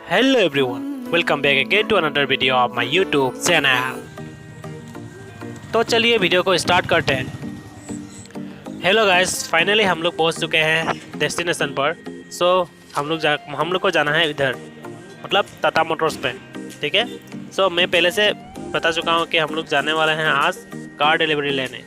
Hello everyone, welcome back again to another video of my YouTube channel। तो चलिए video को start करते हैं। हेलो गाइस, फाइनली हम लोग पहुंच चुके हैं डेस्टिनेशन पर। सो हम लोग को जाना है इधर, मतलब टाटा मोटर्स पे, ठीक है। सो मैं पहले से बता चुका हूं कि हम लोग जाने वाले हैं आज कार डिलीवरी लेने।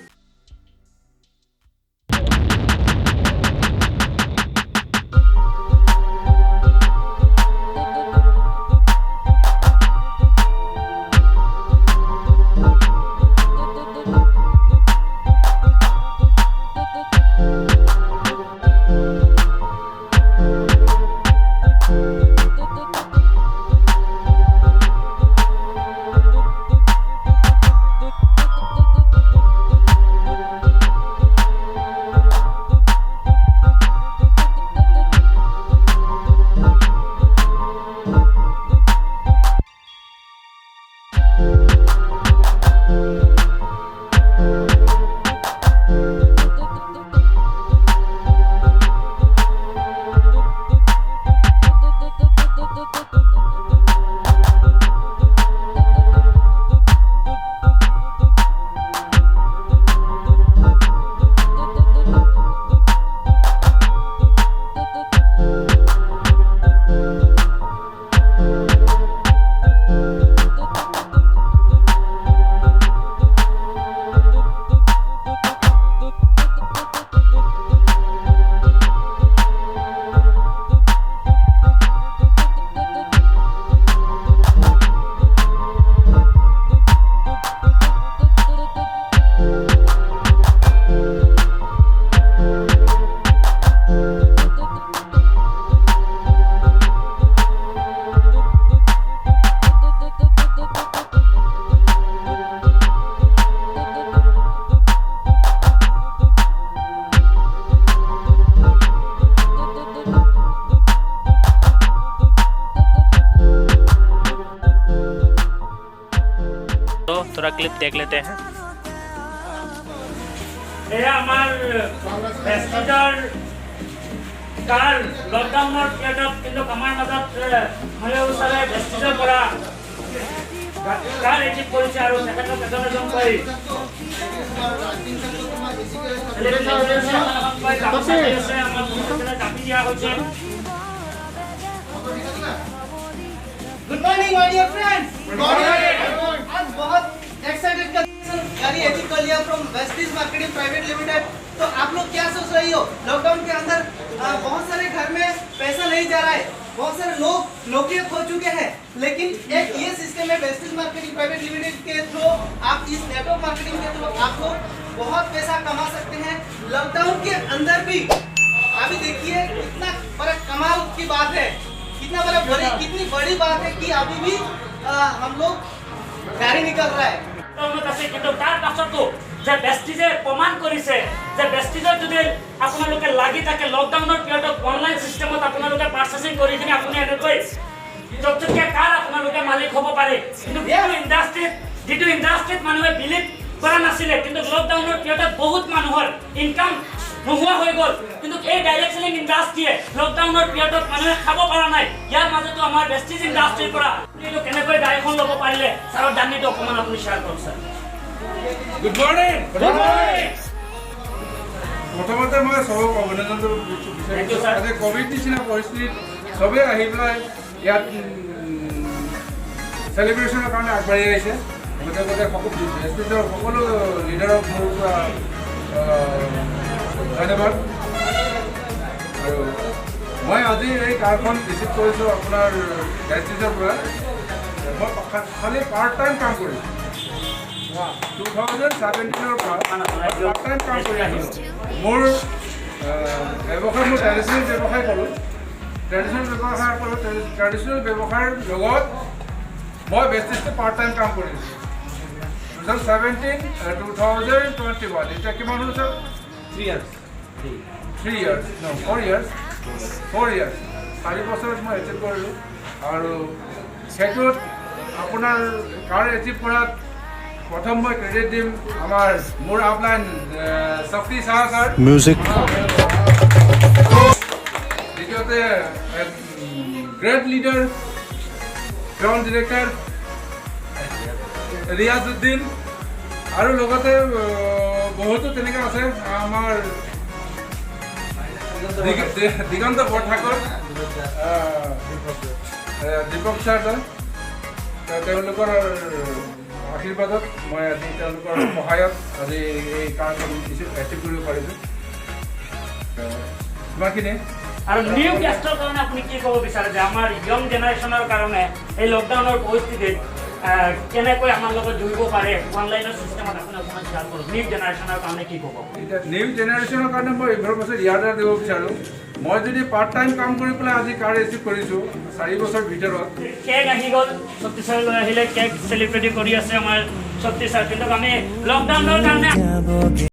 थोड़ा क्लिप देख लेते हैं। कार लकडाउনৰ পিৰিয়ডত কিন্তু আমাৰ মাজত মই ওচৰে বেষ্টিজৰ পৰা কাৰ এটি কৰিছে আৰু তেখেতক এজন কৰি good morning my dear friends. Good morning. आज बहुत एक्साइटेड गाड़ी एथिकल लिया from Vestige marketing private limited. तो आप लोग क्या सोच रही हो, लॉकडाउन के अंदर बहुत सारे घर में पैसा नहीं जा रहा है, बहुत सारे लोग नौकरियां खो चुके हैं, लेकिन एक ये सिस्टम है वेस्टिज मार्केटिंग प्राइवेट लिमिटेड के थ्रू आप इस नेटवर्क मार्केटिंग के थ्रू आप लोग बहुत पैसा कमा सकते हैं लॉकडाउन के अंदर भी। अभी देखिए कितना बड़ा कमाल की बात है, कितना कितनी बड़ी बात है कि अभी भी हम लोग गाड़ी निकल रहा है। কিন্তু তাৰ পাছতো যে বেষ্টিজে প্ৰমাণ কৰিছে যে বেষ্টিজৰ যদি আপোনালোকে লাগি থাকে লকডাউনৰ পিৰিয়ডত অনলাইন সিস্টেমত আপোনালোকে পাৰ্চেসিং কৰি কিনে আপুনি এনেকৈ যতকে কাৰ আপোনালোকে মালিক হ'ব পাৰে। কিন্তু যিটো ইণ্ডাষ্ট্ৰীত মানুহে বিলিভ কৰা নাছিলে, কিন্তু লকডাউনৰ পিৰিয়ডত বহুত মানুহৰ ইনকাম নোহোৱা হৈ গ'ল। কিন্তু এই ডাইৰেক্ট সেলিং ইণ্ডাষ্ট্ৰীয়ে লকডাউনৰ পিৰিয়ডত মানুহে খাব পৰা নাই। ইয়াৰ মাজতো আমাৰ বেষ্টিজ ইণ্ডাষ্ট্ৰীৰ পৰা কিন্তু কেনেকৈ গাড়ীখন ল'ব পাৰিলে ছাৰৰ জাৰ্নিটো অকণমান আপুনি শ্বেয়াৰ কৰক sir. Good morning. Good morning. প্ৰথমতে মই চবক অভিনন্দন বিচাৰিছোঁ। কোভিড নিচিনা পৰিস্থিতিত চবেই আহি পেলাই ইয়াত চেলিব্ৰেশ্যনৰ কাৰণে আগবাঢ়ি আহিছে। গতিকে সকলো লিডাৰক মোৰ পৰা ধন্যবাদ। আৰু মই আজি এই কাৰখন ৰিচিভ কৰিছোঁ আপোনাৰ ডেষ্টিজৰ পৰা। মই খালি পাৰ্ট টাইম কাম কৰিছোঁ। 2017 পৰা পাৰ্ট টাইম কাম কৰি আহিছোঁ। মোৰ ব্যৱসায় মোৰ ট্ৰেডিশ্যনেল ব্যৱসায় কৰোঁ। ট্ৰেডিশ্যনেল ব্যৱসায়ৰ লগত মই বেষ্টিজটো পাৰ্ট টাইম কাম কৰিছোঁ। 2017 2021 এতিয়া কিমান হ'ল ছাৰ? 3 years. 4 years 4 বছৰত মই এচিভ কৰিলোঁ। আৰু সেইটোত আপোনাৰ কাৰ এচিভ কৰাত প্ৰথম মই ক্ৰেডিট দিম আমাৰ মোৰ আপলাইন শক্তি শাহ ছাৰ মিউজিক। দ্বিতীয়তে great leader ground director Riazuddin আৰু লগতে বহুতো তেনেকৈ আছে আমাৰ দিগন্ত বৰঠাকুৰ দীপক ছাৰ তেওঁলোকৰ আশীৰ্বাদত মই আজি তেওঁলোকৰ সহায়ত আজি এই কামখন এচিভ কৰিব পাৰিছোঁ ইমানখিনিয়ে আৰু নিউ গেষ্টৰ কাৰণে আপুনি কি ক'ব বিচাৰে যে আমাৰ ইয়ং জেনেৰেশ্যনৰ কাৰণে এই লকডাউনৰ পৰিস্থিতিত কেনেকৈ আমাৰ লগত জড়িব পাৰে অনলাইনৰ চিষ্টেমত আপুনি অকণমান শ্বেয়াৰ কৰক নিউ জেনেৰেশ্যনৰ কাৰণে কি ক'ব এতিয়া নিউ জেনেৰেশ্যনৰ কাৰণে মই ইনফৰমেশ্যন ইয়াৰ দ্বাৰা দিব বিচাৰোঁ মই যদি পাৰ্ট টাইম কাম কৰি পেলাই আজি কাৰ ৰিচিভ কৰিছোঁ 4 বছৰ ভিতৰত কেক আহি গ'ল শক্তি ছাৰ লৈ আহিলে কেক চেলিব্ৰেট কৰি আছে আমাৰ শক্তি ছাৰ কিন্তু আমি লকডাউনৰ কাৰণে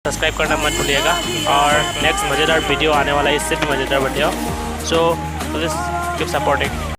सब्सक्राइब करना मत भूलिएगा और नेक्स्ट मज़ेदार वीडियो आने वाला है इससे भी मज़ेदार video so please keep supporting